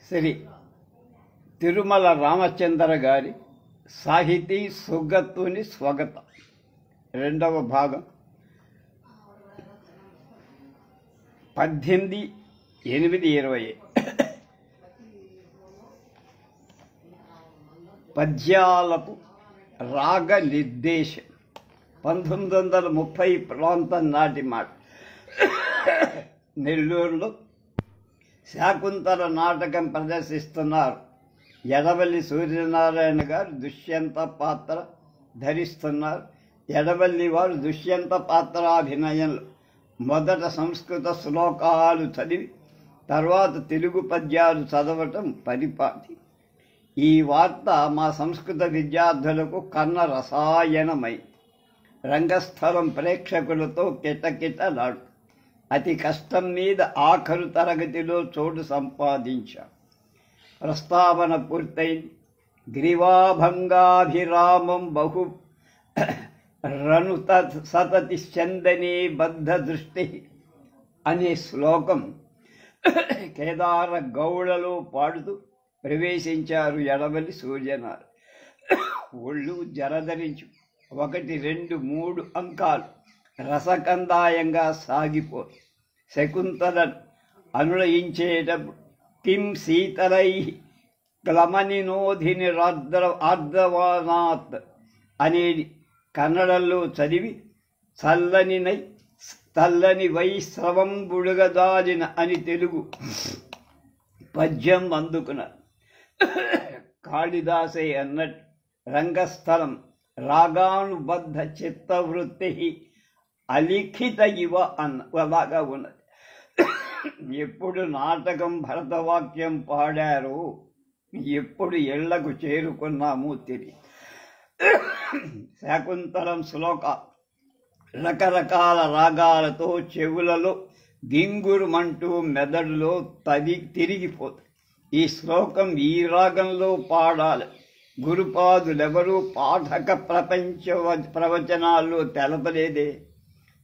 శ్రీ తిరుమల రామచంద్ర గారి సాహితీ సుగతుని స్వాగతం. రెండవ భాగం 18/8/20. పద్యాలకు రాగ నిర్దేశం 1930 ప్రాంతం నాటి మాట. నెల్లూరులో శాకుంతల నాటకం ప్రదర్శిస్తున్నారు. ఎడవల్లి సూర్యనారాయణ గారు దుష్యంత పాత్ర ధరిస్తున్నారు. ఎడవల్లి వారు దుష్యంత పాత్రాభినయంలో మొదట సంస్కృత శ్లోకాలు చదివి తర్వాత తెలుగు పద్యాలు చదవటం పరిపాటి. ఈ వార్త మా సంస్కృత విద్యార్థులకు కన్న రసాయనమై రంగస్థలం ప్రేక్షకులతో కిటకిటలాడు. అతి కష్టం మీద ఆఖరు తరగతిలో చోటు సంపాదించాం. ప్రస్తావన పూర్తయింది. గ్రీవాభంగాభిరామం బహు రనుత సతతి చందనే బద్ధ దృష్టి అనే శ్లోకం కేదార గౌళలో పాడుతూ ప్రవేశించారు ఎడవల్లి సూర్యనారాయణ. ఒళ్ళు జరధరించు 1, 2, 3 అంకాలు రసకందాయంగా సాగిపోయి శకుంతలను అనునయించేటప్పుడు కిం శీతలై క్లమనినోధిని ఆర్ద్రవానాత్ అనేది కన్నడంలో చదివి చల్లని వై స్రవం బుడుగదాలిన అని తెలుగు పద్యం అందుకున్నారు. కాళిదాసే అన్నట్టు రంగస్థలం రాగానుబద్ధ చిత్తవృత్తి అలిఖిత ఇవ అలాగా ఉన్నది. ఎప్పుడు నాటకం భరతవాక్యం పాడారో ఎప్పుడు ఇళ్లకు చేరుకున్నామో తెలియదు. శాకుంతలం శ్లోక రకరకాల రాగాలతో చెవులలో గింగురుమంటూ మెదడులో తిరిగిపోతుంది. ఈ శ్లోకం ఈ రాగంలో పాడాలి. గురుపాదులెవరూ పాఠక ప్రవచనాల్లో తెలపలేదే.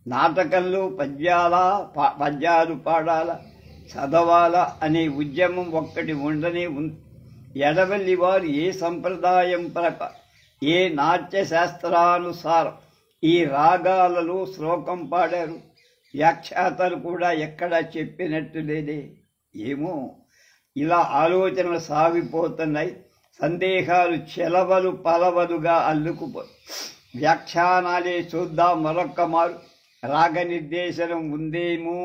నాటకంలో పద్యాలు పాడాలా చదవాలా అనే ఉద్యమం ఒక్కటి ఉండనే ఉంది. ఎడవల్లి వారు ఏ సంప్రదాయం ఏ నాట్య శాస్త్రానుసారం ఈ రాగాలలో శ్లోకం పాడారు వ్యాఖ్యాతలు కూడా ఎక్కడా చెప్పినట్టు లేదే. ఏమో ఇలా ఆలోచనలు సాగిపోతున్నాయి. సందేహాలు చెలవలు పలవలుగా అల్లుకుపోయి వ్యాఖ్యానాలే చూద్దాం మరొక్క మారు. రాగ నిర్దేశనం ఉందేమో.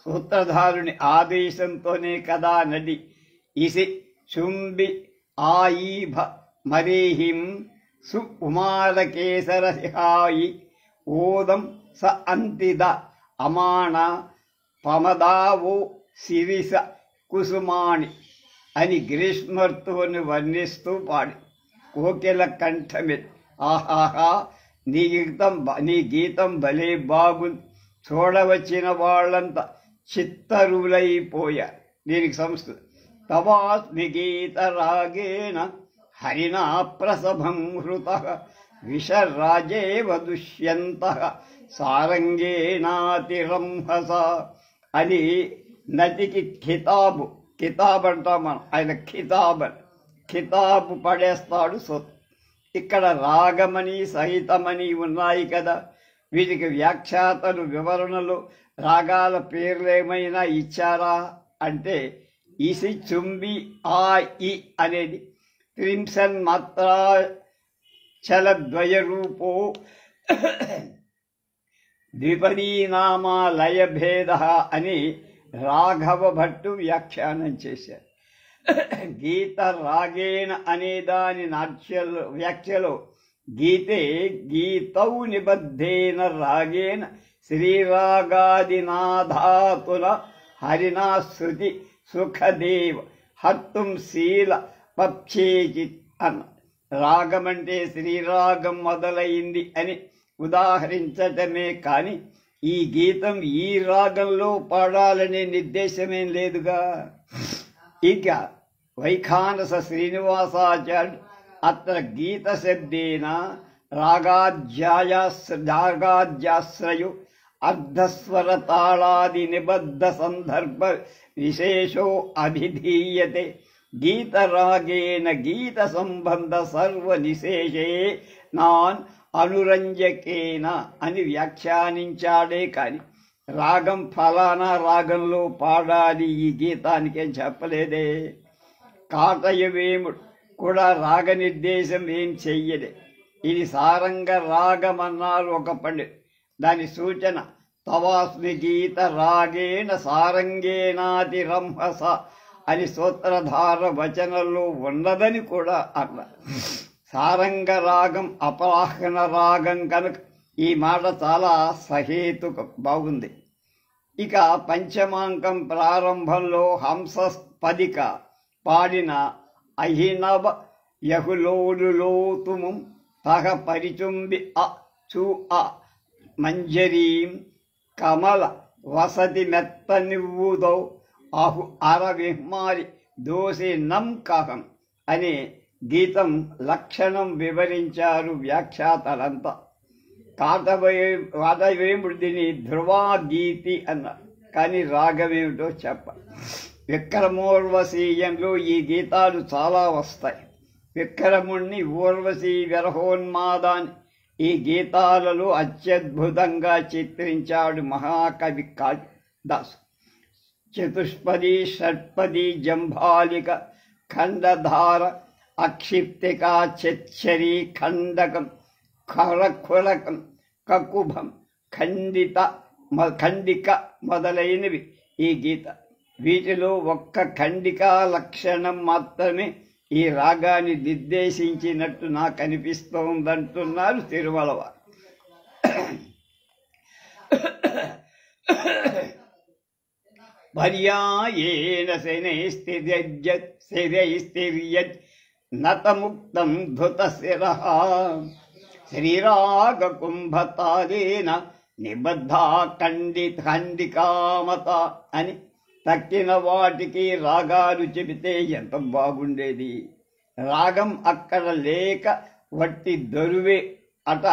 సూత్రధారుని ఆదేశంతోనే కదా నది ఇసి చుంబి ఆయిభ మరేహిం సు ఉమారకేసరహాయి ఓదం స అంతిద అమాణ పమదావో శిరిస కుసుమాణి అని గ్రీష్మర్తువుని వర్ణిస్తూ పాడి కోకిల కంఠమి ఆహాహా నీ గీతం భలే బాగుంది, చూడవచ్చిన వాళ్ళంతా చిత్తరులైపోయారు. దీనికి సంస్కృతి తవాస్మి గీత రాగేణ హరిణా ప్రసభం హృత విషరాజేవ దుష్యంత సారంగేణాతిరంహస అని నదికి కితాబ్ అంటాం మనం. ఆయన కితాబు పడేస్తాడు. ఇక్కడ రాగమని సహితమని ఉన్నాయి కదా. వీటికి వ్యాఖ్యాతలు వివరణలో రాగాల పేర్లేమైనా ఇచ్చారా అంటే ఇసి చుంబి ఆ ఇ అనేది త్రింశన్ మాత్రా చలద్వయ రూపో ద్విపదీనామా లయభేద అని రాఘవ భట్టు వ్యాఖ్యానం చేశారు. గీత రాగేణ అనే దాని వ్యాఖ్యలో గీతే గీతౌ నిబద్ధేన రాగేణ శ్రీరాగాదినాధాతుల హరినా శృతి సుఖదేవ హర్తుం శీల పక్షేచిత్ అన్న. రాగమంటే శ్రీరాగం మొదలైంది అని ఉదాహరించటమే కానీ ఈ గీతం ఈ రాగంలో పాడాలనే నిర్దేశమేం లేదుగా. ఇక వైఖానస శ్రీనివాసాచార్యుడు అత్ర గీత శబ్దేన రాగాధ్యాశ్రయో అర్ధస్వర తాళాది నిబద్ధ సందర్భ విశేషో అభిధీయతే గీతరాగేణ గీత సంబంధ సర్వ నిశేషే నాన్ అనురంజకేన అని వ్యాఖ్యానించాడే కాని రాగం ఫలానా రాగంలో పాడాలి ఈ గీతానికేం చెప్పలేదే. కాటయవేముడు కూడా రాగ నిర్దేశం ఏం చెయ్యలే. ఇది సారంగ రాగమన్నారు ఒక పండితుడు. దాని సూచన తవాస్మి గీత రాగేణ సారంగేనాతి రంహస అని సూత్రధార వచనంలో ఉన్నదని కూడా అన్నారు. సారంగ రాగం అపరాహ్న రాగం కనుక ఈ మాట చాలా సహేతుకం, బాగుంది. ఇక పంచమాంకం ప్రారంభంలో హంసపదిక పాడిన అహినవ యహులోలులోతుము తహ పరిచుంబి అ చూ అ మంజరీం కమల వసతి మెత్తనివ్వుదో అహు అరవిహ్మారి దోసి నం కహం అనే గీతం లక్షణం వివరించారు వ్యాఖ్యాతలంతా. కాటవేముడు దీని ధ్రువా గీతి అన్నారు, కానీ రాగమేమిటో చెప్పాలి. విక్రమోర్వశీయంలో ఈ గీతాలు చాలా వస్తాయి. విక్రముణ్ణి ఊర్వశీ విరహోన్మాదాన్ని ఈ గీతాలలో అత్యద్భుతంగా చిత్రించాడు మహాకవి కాళిదాసు. చతుష్పది షట్పది జంభాలిక ఖండధార అక్షిప్తికా చెచ్చరి ఖండకం ఖరఖులకం కకుభం ఖండిక మొదలైనవి ఈ గీత. వీటిలో ఒక్క ఖండికా లక్షణం మాత్రమే ఈ రాగాన్ని నిర్దేశించినట్టు నాకు అనిపిస్తోందంటున్నారు తిరుమల వారు. పర్యాయేణ శనైస్థిర్యత్ నతముక్తం ధృతశిరః శ్రీరాగ కుంభతాలేన నిబద్ధా ఖండికామత అని తక్కిన వాటికి రాగాలు చెబితే ఎంత బాగుండేది. రాగం అక్కడ లేక వట్టి దొరువే అట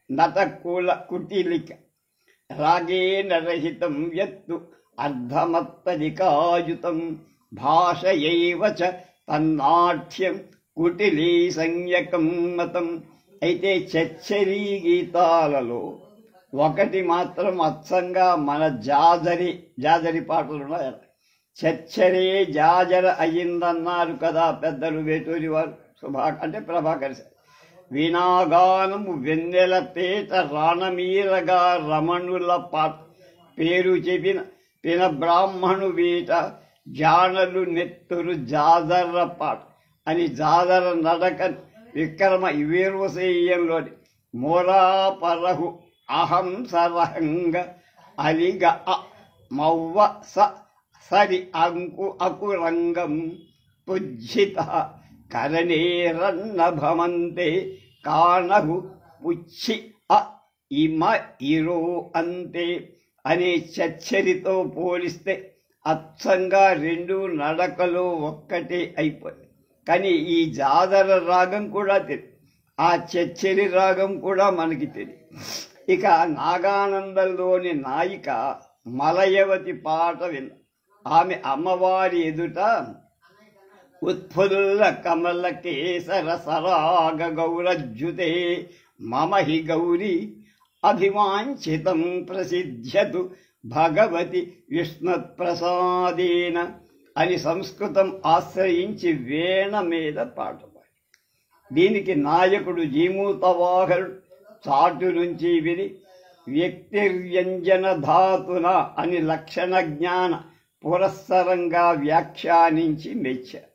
నటకూల కుటిలిక. రాగేణ రహితం యత్తు అర్ధమత్తలికాయుతం భాషయైవ చ తన్నాఠ్యం కుటిలీ సంయకం మతం. అయితే చచ్చరీ గీతాలలో ఒకటి మాత్రం అచ్చంగా మన జాజరి పాటలు ఉన్నాయి. చచ్చరే జాజర అయ్యిందన్నారు కదా పెద్దలు వేటూరి వారు, అంటే ప్రభాకర్ సార్. వీణాగానము వెన్నెల పేట రాణమీరగా రమణుల పాట పేరు చెప్పిన పిన బ్రాహ్మణు వీట జానలు నెత్తురు జాజర పాట అని జాజర నడక విక్రమ వీర్వశీయంలోని మోరాపరహు అహం సరహంగ అలిగ మవ్వ సరి అకురంగం పుజ్జిత కరణేరన్నభమంతే కానహు పుచ్చి ఇమ ఇరో అంతే అనే చచ్చరితో పోలిస్తే అచ్చంగా రెండు నడకలో ఒక్కటే అయిపోయి. కానీ ఈ జాదర రాగం కూడా తెలియదు, ఆ చచ్చరి రాగం కూడా మనకి తెలియదు. ఇక నాగానందంలోని నాయిక మలయవతి పాట విన్న ఆమె అమ్మవారి ఎదుట ఉత్ఫుల్ల కమల కేసర సరాగ గౌరజ్జుతే మమ హి గౌరీ అభివాంఛితం ప్రసిద్ధ్యతు భగవతి విష్ణుప్రసాదేన అని సంస్కృతం ఆశ్రయించి వీణ మీద పాట పాడి. దీనికి నాయకుడు జీమూతవాహనుడు చాటు నుంచి విని వ్యక్తిర్వ్యంజన ధాతున అని లక్షణ జ్ఞాన పురస్సరంగా వ్యాఖ్యానించి మెచ్చారు.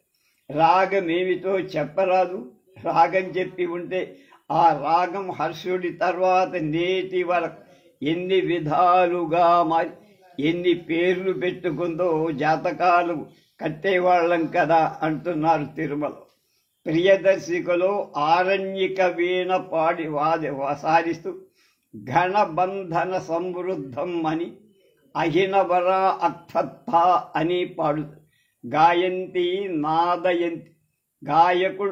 రాగమేమిటో చెప్పరాదు, రాగం చెప్పి ఉంటే ఆ రాగం హర్షుడి తర్వాత నేటి వరకు ఎన్ని విధాలుగా మారి ఎన్ని పేర్లు పెట్టుకుందో జాతకాలు కట్టేవాళ్ళం కదా అంటున్నారు తిరుమల. ప్రియదర్శికలో ఆరణ్యక వీణ పాడి సారిస్తూ ఘనబంధన సమృద్ధం అని అహినవర అర్థత్థ అని పాడు గాయంతి నాదయంతి. నాయకు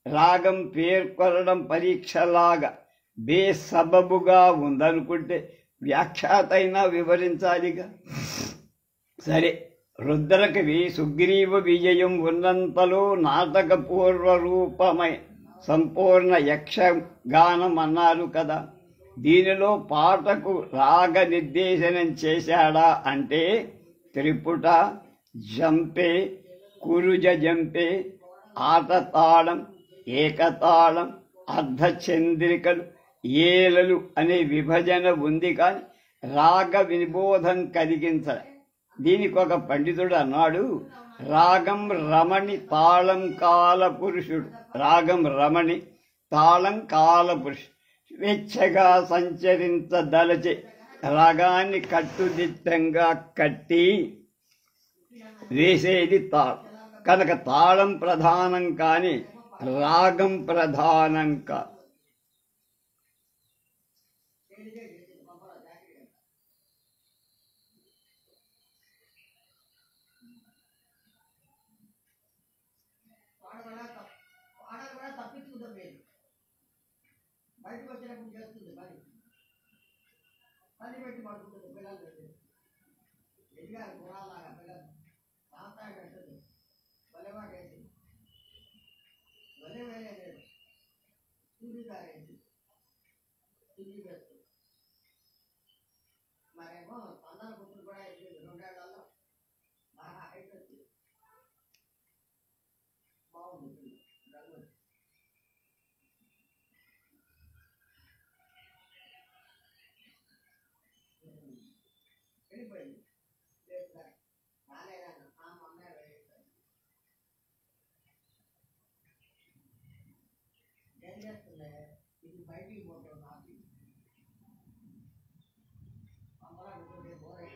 రాగం పేర్కొనడం పరీక్షలాగా బేసబబుగా ఉందనుకుంటే వ్యాఖ్యాత అయినా వివరించాలిగా. సరే, రుద్రకవి సుగ్రీవ విజయం ఉన్నంతలో నాటక పూర్వరూపమై సంపూర్ణ యక్షగానం అన్నారు కదా. దీనిలో పాటకు రాగ నిర్దేశనం చేశాడా అంటే త్రిపుట, జంపే, కురుజ జంపే, ఆటతాళం, ఏకతాళం, అర్ధచంద్రికలు, ఏలలు అనే విభజన ఉంది. కానీ రాగ వినిబోధం కలిగించలే. దీనికి ఒక పండితుడు అన్నాడు, రాగం రమణి తాళం కాలపురుషుడు. రాగం రమణి, తాళం కాలపురుషుడు. స్వేచ్ఛగా సంచరించదలచే రాగాన్ని కట్టుదిట్టంగా కట్టి వేసేది తాళం. కనుక తాళం ప్రధానం కానీ రాగం ప్రధానం కాదు. బయటకు వచ్చినప్పుడు చేస్తుంది పని పెట్టి పడుకుంటుంది పిల్లలు పెట్టి ఎదిగారు గుణాలాగా పిల్లలు సాంతాయి పెడుతుంది బలెవా వేసి బలే వేలే లేదు సూర్యుగారేసి సూర్యు వేస్తుంది. మరేమో అందరి పుత్రులు కూడా ఎదిగింది 2 ఏళ్లలో బాగా హైట్ వచ్చింది, బాగుంది రంగు. వెళ్ళిపోయింది రాలేదన్న ఆ మమ్మే ఏం చేస్తుండే, ఇది బయటికి పోతుంది నాకు అమ్మలా ఉంటుండే బోరే.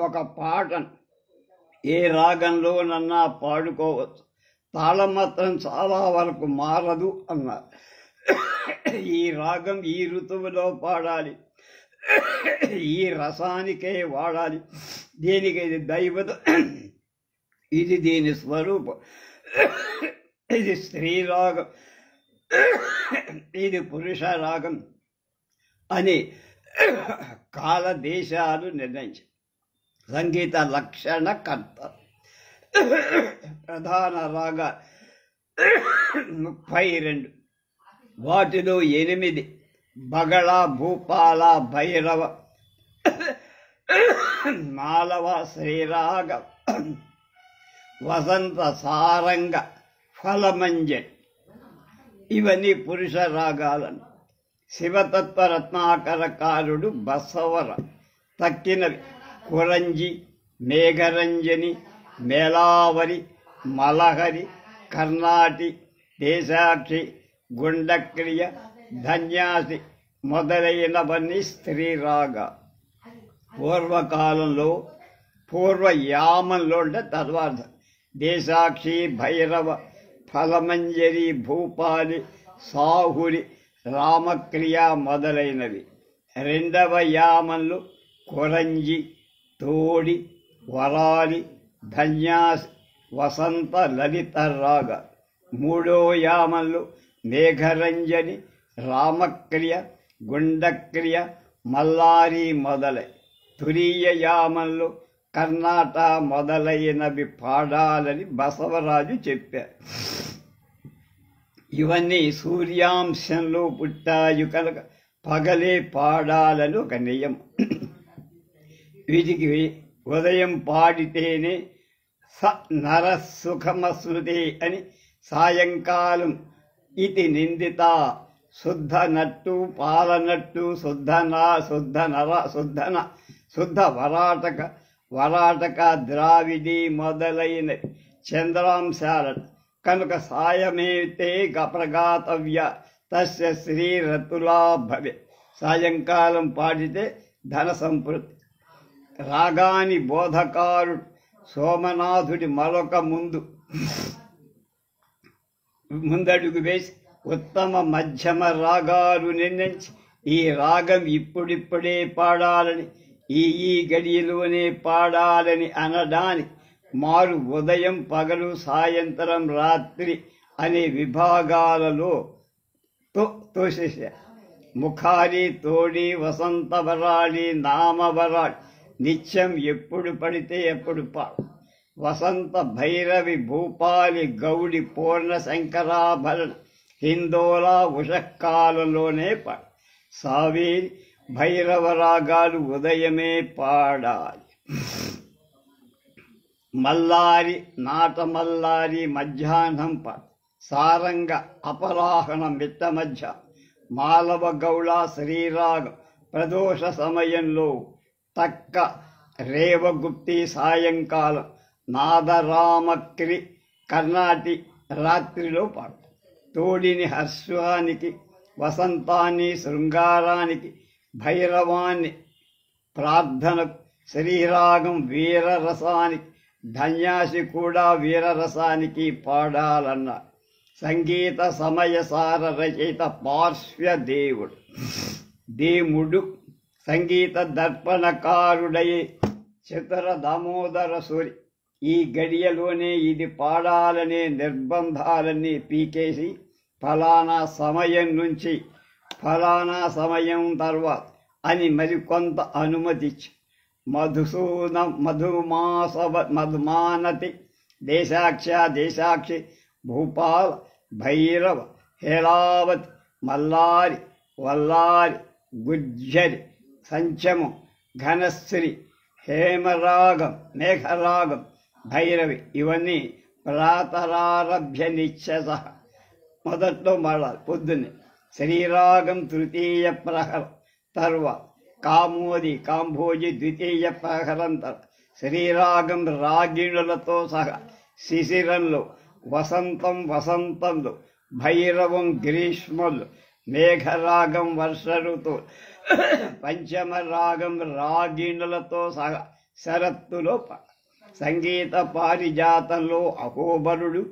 ఒక పాటను ఏ రాగంలోనన్నా పాడుకోవచ్చు, తాళం మాత్రం చాలా వరకు మారదు అన్నారు. ఈ రాగం ఈ ఋతువులో పాడాలి, ఈ రసానికే వాడాలి. దీనికి ఇది దైవత, ఇది దీని స్వరూపం. ఇది స్త్రీ రాగం, ఇది పురుష రాగం అని కాల దేశాలు నిర్ణయించారు. సంగీత లక్షణకర్త ప్రధాన రాగ 32, వాటిలో 8 బగళ, భూపాల, భైరవ, మాలవ, శ్రీరాగ, వసంత, సారంగ, ఫలమంజన్ ఇవన్నీ పురుష రాగాలను. శివతత్వ రత్నాకరకారుడు బసవర తక్కినవి కురంజి, మేఘరంజని, మేలావరి, మలహరి, కర్ణాటి, దేశాక్షి, గుండక్రియ, ధన్యాసి మొదలైనవన్నీ స్త్రీ రాగా. పూర్వకాలంలో పూర్వయామంలో అంటే తర్వాత దేశాక్షి, భైరవ, ఫలమంజరి, భూపాలి, సాహురి, రామక్రియ మొదలైనవి. 2వ యామంలో కురంజి, తోడి, వరాలి, ధన్యాసి, వసంత, లలిత రాగ. 3వ యామంలో మేఘరంజని, రామక్రియ, గుండక్రియ, మల్లారి మొదలై. తురీయ యామంలో కర్ణాట మొదలైనవి పాడాలని బసవరాజు చెప్పారు. ఇవన్నీ సూర్యాంశంలో పుట్టాయి కనుక పగలే పాడాలని ఒక నియమం. వీటికి ఉదయం పాడితేనే నరసుఖమశ్రుతే అని, సాయంకాలం ఇది నిందిత, శుద్ధనట్టు, పాలనట్టు, శుద్ధ వరాటక, ద్రావిడి మొదలైన చంద్రాంశాలను కనుక సాయమేతే ప్రగాతవ్య తస్య శ్రీరతులా భవే. సాయంకాలం పాడితే ధన సంపృతి. రాగాని బోధకారుడు సోమనాథుడి మరొక ముందడుగు వేసి ఉత్తమ మధ్యమ రాగాలు నిర్ణయించి ఈ రాగం ఇప్పుడిప్పుడే పాడాలని, ఈ గడియలోనే పాడాలని అనడానికి మారు ఉదయం, పగలు, సాయంత్రం, రాత్రి అనే విభాగాలలో తోసేశారు. ముఖారి, తోడి, వసంతవరాళి, నామవరాళి నిత్యం ఎప్పుడు పడితే ఎప్పుడు పాడు. వసంత భైరవి, భూపాలి, గౌడి, పూర్ణ శంకరాభరణ, హిందోలా ఉషకాలంలోనే పాడు. సావేరి భైరవ రాగాలు ఉదయమే పాడాలి. మల్లారి, నాట మల్లారి మధ్యాహ్నం పాడు. సారంగ, అపరాహణం మిట్ట మధ్య. మాలవ గౌళ శ్రీరాగం ప్రదోష సమయంలో. తక్క, రేవగుప్తి సాయంకాలం. నాదరామక్రి కర్ణాటి రాత్రిలో పాడు. తోడిని హర్షానికి, వసంతాన్ని శృంగారానికి, భైరవాన్ని ప్రార్థనకు. శ్రీరాగం వీరరసానికి, ధన్యాసి కూడా వీరరసానికి పాడాలన్నారు. సంగీత సమయసార రచయిత పార్శ్వదేవుడు. దేముడు సంగీత దర్పణకారుడై చతుర దామోదర సూరి ఈ గడియలోనే ఇది పాడాలనే నిర్బంధాలన్నీ పీకేసి ఫలానా సమయం నుంచి ఫలానా సమయం తర్వాత అని మరికొంత అనుమతిచ్చి మధుమానతి దేశాక్షి భూపాల భైరవ హేళావతి మల్లారి వల్లారి గుజ్జరి సంచము ఘనశ్రీ హేమరాగం మేఘరాగం భైరవి ఇవన్నీ ప్రాతరారభ్య నిశ్చస మొదట్లో మాడాలి పొద్దున్నే. శ్రీరాగం తృతీయ ప్రహరం తర్వాత. కాంభోజి ద్వితీయ ప్రహరం తర్వాత. శ్రీరాగం రాగిణులతో సహా శిశిరంలో. వసంతంలో. భైరవం గ్రీష్మంలో. మేఘరాగం వర్ష ఋతువు. పంచమ రాగం రాగిణులతో సహా శరత్తులో. సంగీత పారిజాతంలో అహోబలుడు.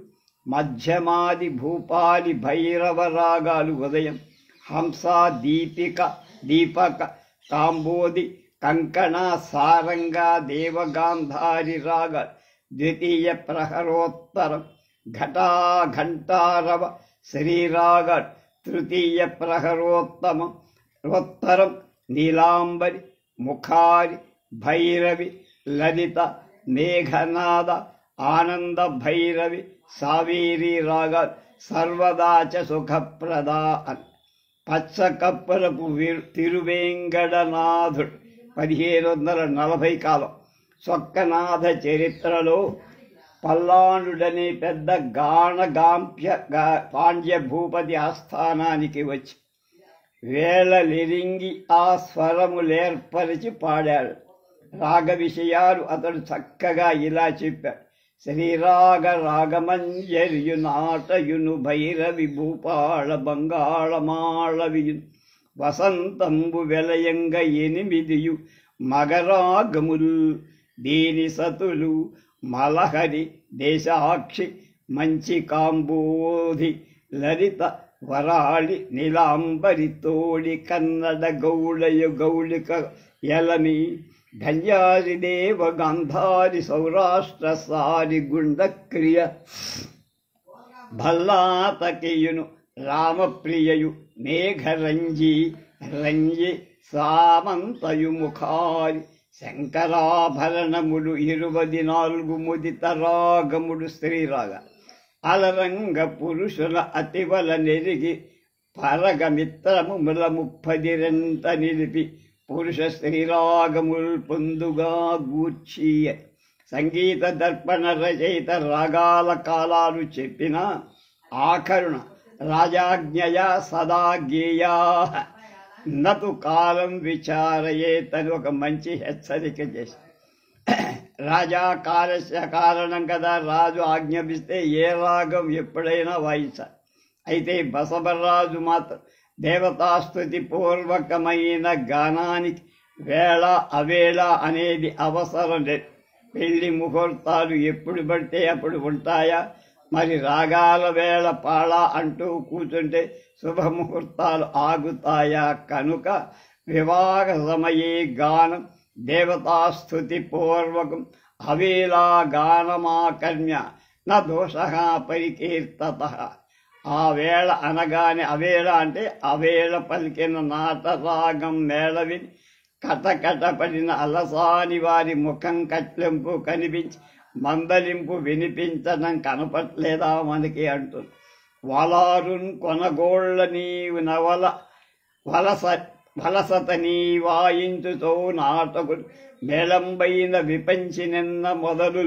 మధ్యమాది భూపాలి భైరవ రాగాలు ఉదయం. హంస, దీపక, కాంబోది, కంకణ, సారంగ, దేవగాంధారి రాగాలు ద్వితీయ ప్రహరోత్తరం. ఘంటారవ శ్రీరాగాలు తృతీయ ప్రహరోత్తరం. నీలాంబరి, ముఖారి, భైరవి, లలిత, మేఘనాద, ఆనంద భైరవి, సావేరి రాగాలు సర్వదాచ సుఖప్రదా అని. పచ్చకప్పలపు తిరువేంగడనాథుడు 1540 కాలం. స్వక్కనాథ చరిత్రలో పల్లాండుడనే పెద్ద పాండ్య భూపతి ఆస్థానానికి వచ్చి వేళలిరింగి ఆ స్వరములేర్పరిచి పాడాడు. రాగ విషయాలు అతడు చక్కగా ఇలా చెప్పాడు. శ్రీరాగ రాగమంజర్యు నాటయును భైరవి భూపాళ బంగాళమాళవియును వసంతంబు వెలయంగ 8 మగరాగములు దీని సతులు మలహరి దేశాక్షి మంచి కాంబోధి లలిత వరాళి నీలాంబరి తోడి కన్నడ గౌళిక యలమి ధన్యారి దేవ గాంధారి సౌరాష్ట్ర సారి గుండక్రియ భల్లాతకియును రామప్రియయు మేఘరంజి సామంతయు ముఖారి శంకరాభరణముడు 24 ముదిత రాగముడు శ్రీరాగ అలరంగ పురుషుల అతివల నెరిగి పరగమిత్రము 32 నిలిపి పురుష శ్రీరాగముల్ పొందుగా గూర్చి. సంగీత దర్పణ రచయిత రాగాల కాలాలు చెప్పిన ఆఖరుణ రాజాజ్ఞయ సదా గేయా నతు కాలం విచారయేతని ఒక మంచి హెచ్చరిక చేసి రాజా కాలస్య కారణం కదా, రాజు ఆజ్ఞాపిస్తే ఏ రాగం ఎప్పుడైనా వాయించాలి. అయితే బసవరాజు మాత్రం దేవతాస్తుతి పూర్వకమైన గానానికి వేళ అవేళ అనేది అవసరం లేదు. పెళ్లి ముహూర్తాలు ఎప్పుడు పడితే అప్పుడు ఉంటాయా? మరి రాగాల వేళ పాళ అంటూ కూర్చుంటే శుభముహూర్తాలు ఆగుతాయా? కనుక వివాహ సమయే గానం దేవతాస్తుతి పూర్వకం అవేళా గానమాకర్మ్య న దోష పరికీర్తత. ఆ వేళ అనగానే, అవేళ అంటే అవేళ పలికిన నాటరాగం మేళవిని కటకటపడిన అలసాని వారి ముఖం కట్లింపు కనిపించి మందలింపు వినిపించడం కనపట్లేదా మనకి అంటుంది. వలారున్ కొనగోళ్ళ నీవు నవల వలసత నీ వాయించుతో నాటకుడు మేళంబైన విపంచి నిన్న మొదలు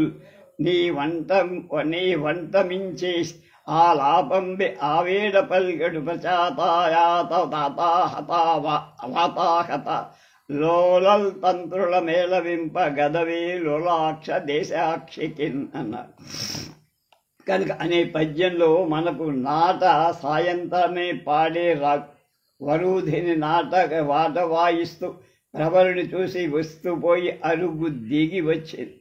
నీ వంట మించేసి ఆ లాపంబి ఆవేడ పల్గడు ప్రచాతాయాతాహత లోలల్ తంత్రుల మేళవింప గదవే లోలాక్ష దేశాక్షికిన్ అన్నారు. కనుక అనే పద్యంలో మనకు నాట సాయంత్రమే పాడే వరుధిని వాట వాయిస్తూ ప్రవరుని చూసి వస్తూ పోయి అరుగు దిగి వచ్చింది.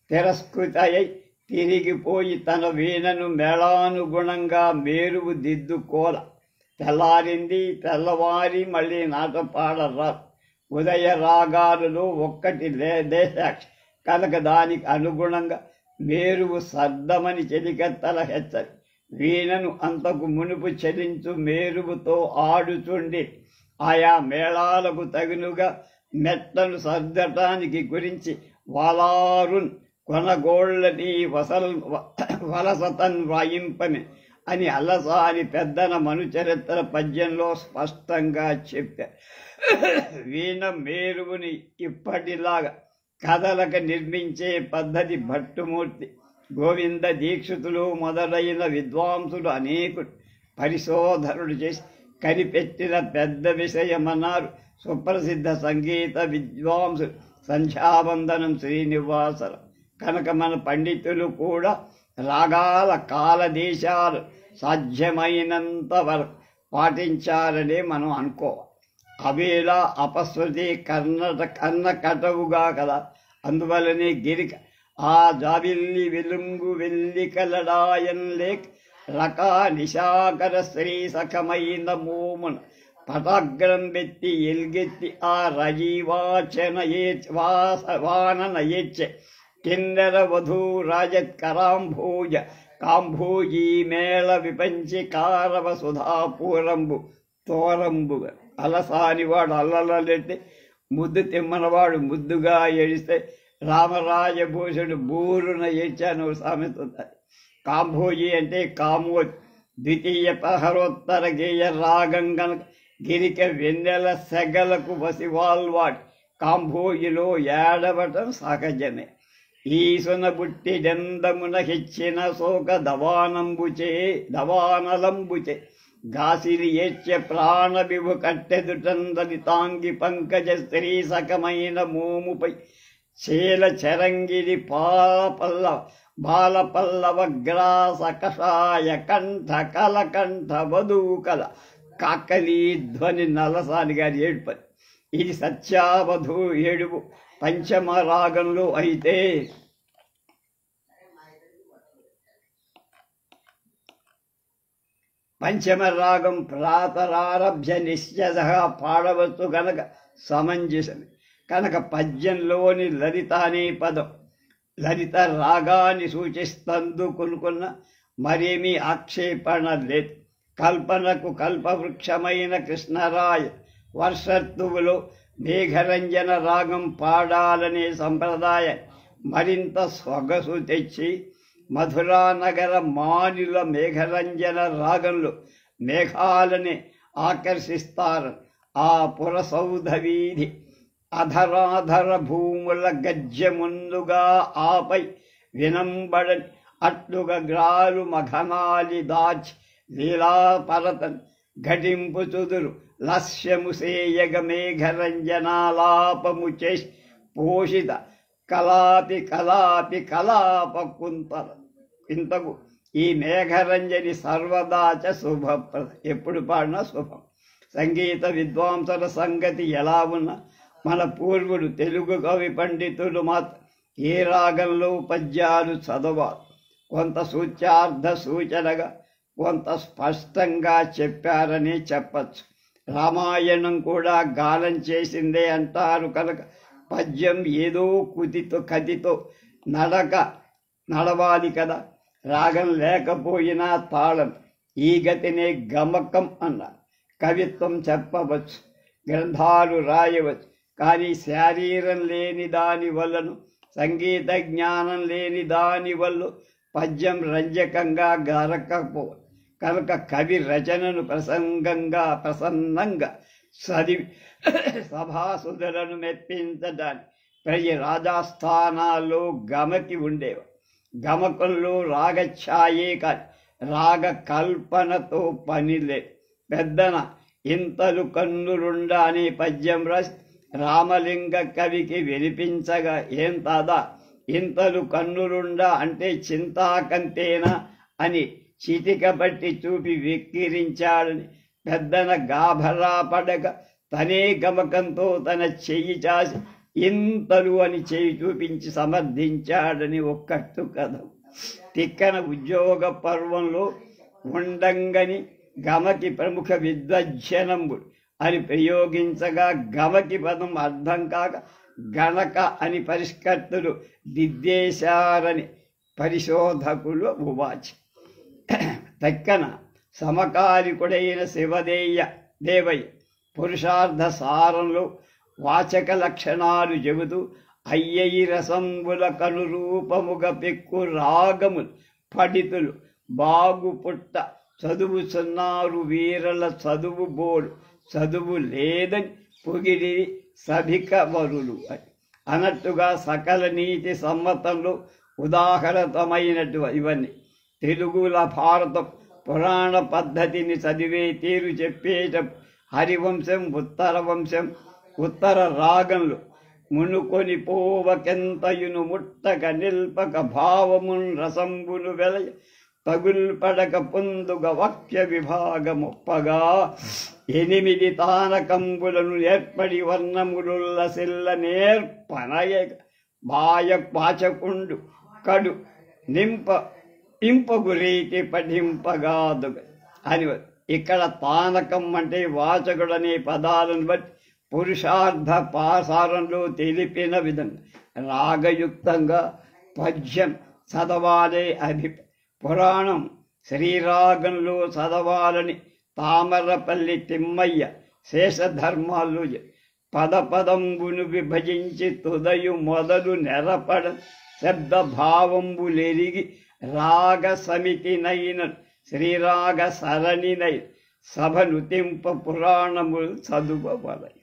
తిరస్కృతయ్యి తిరిగిపోయి తన వీణను మేళానుగుణంగా మేరువు దిద్దుకోల. తెల్లారింది, తెల్లవారి మళ్ళీ నాట పాడరా. ఉదయ రాగాలలో ఒక్కటి దేశాక్షి కనుక దానికి అనుగుణంగా మేరువు సర్దమని చెలికత్తల హెచ్చరి. వీణను అంతకు మునుపు చెలించు మేరువుతో ఆడుచుండి ఆయా మేళాలకు తగినుగా మెట్టను సర్దటానికి గురించి వలారున్ కొనగోళ్ళని వలసతన్ వాయింపని అని అలసాని పెద్దన మనుచరిత్ర పద్యంలో స్పష్టంగా చెప్పారు. వీణ మేరువుని ఇప్పటిలాగా కథలకు నిర్మించే పద్ధతి భట్టుమూర్తి, గోవింద దీక్షితులు మొదలైన విద్వాంసులు అనేకులు పరిశోధనలు చేసి కనిపెట్టిన పెద్ద విషయమన్నారు సుప్రసిద్ధ సంగీత విద్వాంసులు సంధ్యావందనం శ్రీనివాసరావు. కనుక మన పండితులు కూడా రాగాల కాలదేశాలు సాధ్యమైనంత వరకు పాటించారనే మనం అనుకోవాలి. అవేళ అపశృతి కన్న కటవుగా కదా. అందువలనే గిరిక ఆ జాబిల్లి వెలుంగు వెల్లి కలడాయన్ లేక్ రకా నిశాకర శ్రీ సఖమైన మోమున పటాగ్రం పెట్టి ఎల్గెత్తి ఆ రజీవాచన వానన ఏడ్చె కిన్నెర వధూ రాజత్ కరాంభోజ కాంభోజీ మేళ విపంచి కారవ సుధాపూరంబు తోరంబుగా. అలసానివాడు అల్లలెట్టి ముద్దు తిమ్మనవాడు ముద్దుగా ఏడిస్తే రామరాజభూషుడు బూరున ఏడ్చాను సామెత. కాంభోజీ అంటే కామోజ్ ద్వితీయ ప్రహరోత్తర గేయ రాగం గనక గిరిక వెన్నెల సెగలకు వసివాల్వాడు కాంభోజిలో ఏడవటం సహజమే. ఈసున బుట్టి డెందమున హెచ్చిన శోక దవానలంబుచే గాసిరి ఏడ్చె ప్రాణ విభు కట్టెదుటందలి తాంగి పంకజ స్త్రీ సకమైన మోముపై చేల చరంగిరి బాలపల్లవగ్రాస కషాయ కంఠ కలకంఠ వధూకల కాకలీ ధ్వని నలసాని గారి ఏడుపని. ఇది సత్యావధు ఏడుపు పంచమ రాగంలో అయితే పంచమ రాగం ప్రాతరారభ్య నిశ్చద పాడవచ్చు గనక సమంజసమే. కనుక పద్యంలోని లలిత అనే పదం లలిత రాగాన్ని సూచిస్తందుకునుకున్న మరేమీ ఆక్షేపణ లేదు. కల్పనకు కల్పవృక్షమైన కృష్ణరాయ వర్షత్తువులో మేఘరంజన రాగం పాడాలనే సంప్రదాయం మరింత సొగసు తెచ్చి మధురానగర మానిల మేఘరంజన రాగంలో మేఘాలని ఆకర్షిస్తారు. ఆ పురసౌధ వీధి అధరాధర భూముల గజ్జె ముందుగా ఆపై వినంబడని అట్లుగా గ్రాలు మఘనాలి దాచి లీలాపరతన్ ఘటింపు చుదురు లస్యము సేయగ మేఘరంజనాలాపము చేసి పోషిత కలాపి కలాపి కలాప కుంతల ఇంతకు ఈ మేఘరంజని సర్వదాచ శుభప్రద, ఎప్పుడు పాడినా శుభం. సంగీత విద్వాంసుల సంగతి ఎలా ఉన్నా మన పూర్వుడు తెలుగు కవి పండితులు మాత్రం ఏ రాగంలో పద్యాలు చదవాలి కొంత సూచ్యార్థ సూచనగా కొంత స్పష్టంగా చెప్పారని చెప్పచ్చు. రామాయణం కూడా గానం చేసిందే అంటారు కనుక పద్యం ఏదో కతితో నడవాలి కదా. రాగం లేకపోయినా తాళం, ఈ గతినే గమకం అన్నారు. కవిత్వం చెప్పవచ్చు, గ్రంథాలు రాయవచ్చు, కానీ శారీరం లేని దాని వల్లను, సంగీత జ్ఞానం లేని దాని వల్ల పద్యం రంజకంగా గరకపో కనుక కవి రచనను ప్రసన్నంగా చదివి సభాసుధులను మెప్పించడానికి ప్రతి రాజస్థానాల్లో గమకి ఉండేవారు. గమకంలో రాగఛాయే కాని రాగ కల్పనతో పనిలే. పెద్దన ఇంతలు కన్నులుండ అనే పద్యం రాసి రామలింగ కవికి వినిపించగా, ఏం తాదా ఇంతలు కన్నులుండ అంటే చింతాకంతేనా అని చిటిక బట్టి చూపి వెక్కిరించాడని పెద్దన గాభరా పడక తనే గమకంతో తన చెయ్యి చాసి ఇంతలు అని చెయ్యి చూపించి సమర్థించాడని ఒక్కట్టు కథ. తిక్కన ఉద్యోగ పర్వంలో ఉండంగని గమకి ప్రముఖ విద్వజ్జనంబుడు అని ప్రయోగించగా గమకి పదం అర్థం కాక గణక అని పరిష్కర్తలు దిద్దేశారని పరిశోధకులు ఉవాచ. తక్కన సమకాలికుడైన దేవయ్య పురుషార్థ సారంలో వాచక లక్షణాలు చెబుతూ అయ్యయి రసంబుల కనురూపముగ పెక్కు రాగములు పండితులు బాగుపుట్ట చదువుచున్నారు వీరల చదువు బోడు చదువు లేదని పొగిడి సభిక వరులు అని అన్నట్టుగా సకల నీతి సమ్మతంలో ఉదాహరణమైనటు ఇవన్నీ. తెలుగుల భారతం పురాణ పద్ధతిని చదివే తీరు చెప్పేట హరివంశం ఉత్తర వంశం ఉత్తర రాగంలో మునుకొని పోవకెంతయును ముట్టక నిల్పక భావమున్ రసంబులు వెలయ తగుల్పడక పొందుగ వాక్య విభాగమొప్పగా 8 తానకంబులను ఏర్పడి వర్ణములుల్ల సిల్ల నేర్పనయ వాచకుండు కడు ఇంపగు రీతి పఠింపగాదు అని. ఇక్కడ తానకం అంటే వాచకుడు అనే పదాలను బట్టి పురుషార్థ పాసారంలో తెలిపిన విధంగా రాగయుక్తంగా పద్యం చదవాలే పురాణం శ్రీరాగంలో చదవాలని తామరపల్లి తిమ్మయ్య శేషధర్మాలు పదంబును విభజించి తుదయు మొదలు నెరపడ శబ్దభావంబులెరిగి రాగ సమితినైన శ్రీరాగ సరణినై సభను తింప పురాణములు చదువబడై.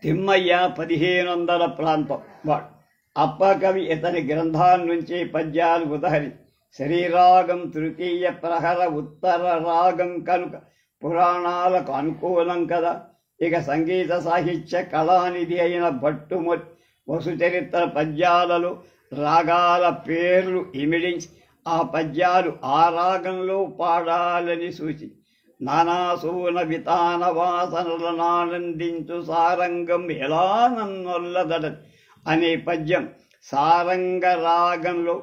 తిమ్మయ్య 1500 ప్రాంతం వాడు. అప్పకవి ఇతని గ్రంథాల నుంచి పద్యాలు ఉదహరి శ్రీరాగం తృతీయ ప్రహర ఉత్తర రాగం కనుక పురాణాలకు అనుకూలం కదా. ఇక సంగీత సాహిత్య కళానిధి అయిన భట్టుమొట్టి వసుచరిత్ర పద్యాలలో రాగాల పేర్లు ఇమిడించి ఆ పద్యాలు ఆ రాగంలో పాడాలని సూచి నానాసూన వితాన వాసనలనానందించు సారంగం ఎలా నన్నొల్లదడని అనే పద్యం సారంగ రాగంలో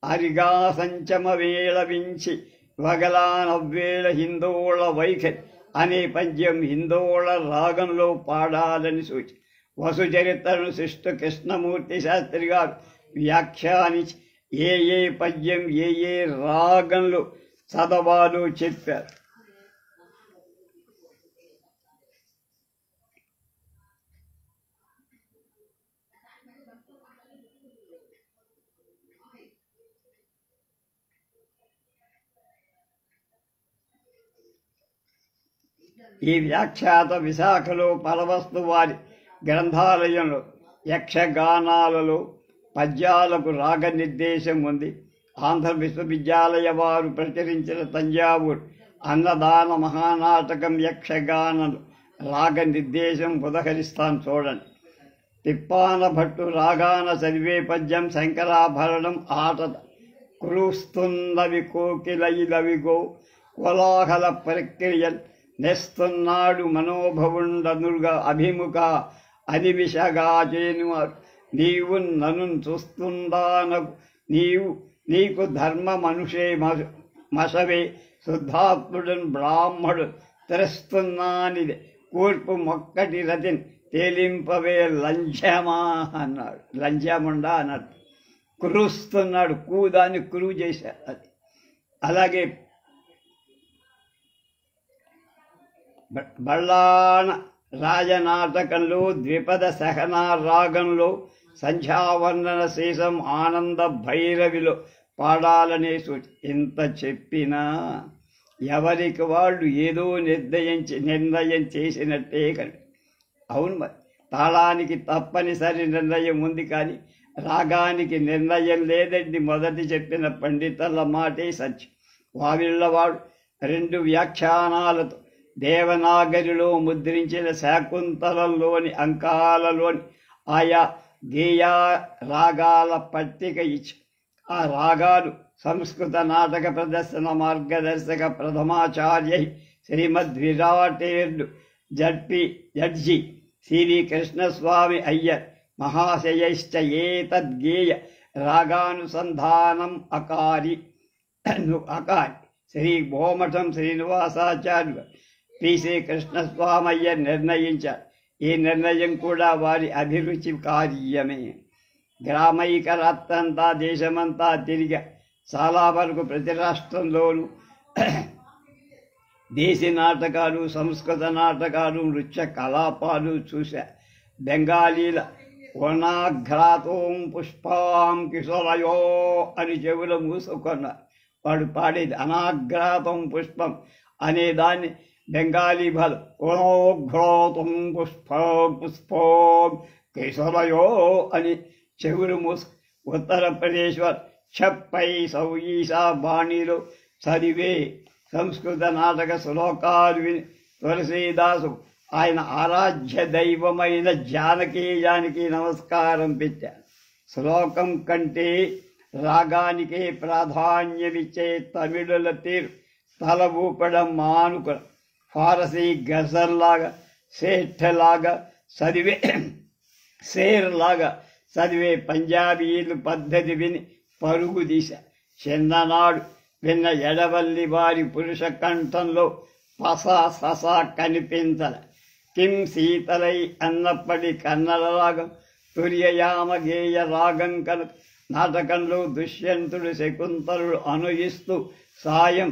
అరిగా సంచమ వేళవించి వగలా నవ్వేళ హిందోళ వైఖరి అనే పద్యం హిందోళ రాగంలో పాడాలని సూచి వసుచరిత్రను శిష్ట కృష్ణమూర్తి శాస్త్రి గారు వ్యాఖ్యానించి ఏ పద్యం ఏ రాగంలో చదవాలో చెప్పారు. ఈ వ్యాఖ్యాత విశాఖలో పరవస్తు వారి గ్రంథాలయంలో యక్షగానాలలో పద్యాలకు రాగ నిర్దేశం ఉంది. ఆంధ్ర విశ్వవిద్యాలయ వారు ప్రచురించిన తంజావూరు అన్నదాన మహానాటకం యక్షగానం రాగ నిర్దేశం ఉదహరిస్తాను చూడండి. తిప్పాన భట్టు రాగాన చదివే పద్యం శంకరాభరణం ఆటద కురుస్తున్నవి కోకిలయిలవిగో కోలాహల ప్రక్రియల్ నెస్తున్నాడు మనోభవుండనుగా అభిముఖ అనిమిషగా చేనువారు నీవు నన్ను చూస్తుందానకు నీకు ధర్మ మనుషే మసవే శుద్ధాత్ముడన్ బ్రాహ్మడు తెరుస్తున్నానిది కూర్పు మొక్కటి రతిని తేలింపవే లంచమా అన్నాడు. లంచముండా అన్నాడు. కురుస్తున్నాడు, దాన్ని కురువు చేశాడు. అది అలాగే బళ్ళాన రాజనాటకంలో ద్విపద సహనా రాగంలో సంధ్యావర్ణన శేషం ఆనంద భైరవిలో పాడాలనే సూచి. ఇంత చెప్పినా ఎవరికి వాళ్ళు ఏదో నిర్ణయం చేసినట్టే కానీ అవును. మరి తాళానికి తప్పనిసరి నిర్ణయం ఉంది, కానీ రాగానికి నిర్ణయం లేదండి. మొదటి చెప్పిన పండితుల మాటే సత్యం. వావిళ్ళవాడు 2 వ్యాఖ్యానాలతో దేవనాగరిలో ముద్రించిన శాకుంతలంలోని అంకాలలోని ఆయా గేయ రాగాల పట్టిక ఇచ్చి ఆ రాగాలు సంస్కృత నాటక ప్రదర్శన మార్గదర్శక ప్రథమాచార్య శ్రీమద్విరాటేర్లు జడ్జి శ్రీకృష్ణస్వామి అయ్యర్ మహాశయశ్చ ఏతద్గేయ రాగానుసంధానం అకారి శ్రీ భోమఠం శ్రీనివాసాచార్యులు శ్రీ కృష్ణస్వామయ్య నిర్ణయించారు. ఈ నిర్ణయం కూడా వారి అభిరుచి కార్యమే. గ్రామైకరత్తంతా దేశమంతా తిరిగా చాలా వరకు ప్రతి రాష్ట్రంలోనూ దేశీ నాటకాలు, సంస్కృత నాటకాలు, నృత్య కలాపాలు చూశా. బెంగాలీల వనాఘ్రాతం పుష్పాం కిశోరయో అని చెవులు మూసుకున్నారు. వాడు పాడేది అనాఘ్రాతం పుష్పం అనేదాన్ని బెంగాలీ భాష వనోఘ్రాతం పుష్పం కిశోరయో అని చెవులు మూసు. ఉత్తరప్రదేశ్ వారు ఛప్పై సౌయీసా బాణీలో చదివే సంస్కృత నాటక శ్లోకాలు విని తులసీదాసు ఆయన ఆరాధ్య దైవమైన జానకీయానికి నమస్కారం పెట్టారు. శ్లోకం కంటే రాగానికే ప్రాధాన్యమిచ్చే తమిళుల తీరు తల ఊపడం మానుకుని ఫారసీ గజల్లాగా సేఠలాగా చదివే షేర్లాగా చదివే పంజాబీలు పద్ధతి విని పరుగు తీశ. చిన్ననాడు విన్న ఎడవల్లి వారి పురుష కంఠంలో పసా ససా కనిపించల. కిం శీతలై అన్నప్పటి కన్నడ రాగం తుర్యయామ గేయ రాగం కనుక నాటకంలో దుష్యంతుడు శకుంతలుడు అనుయిస్తూ సాయం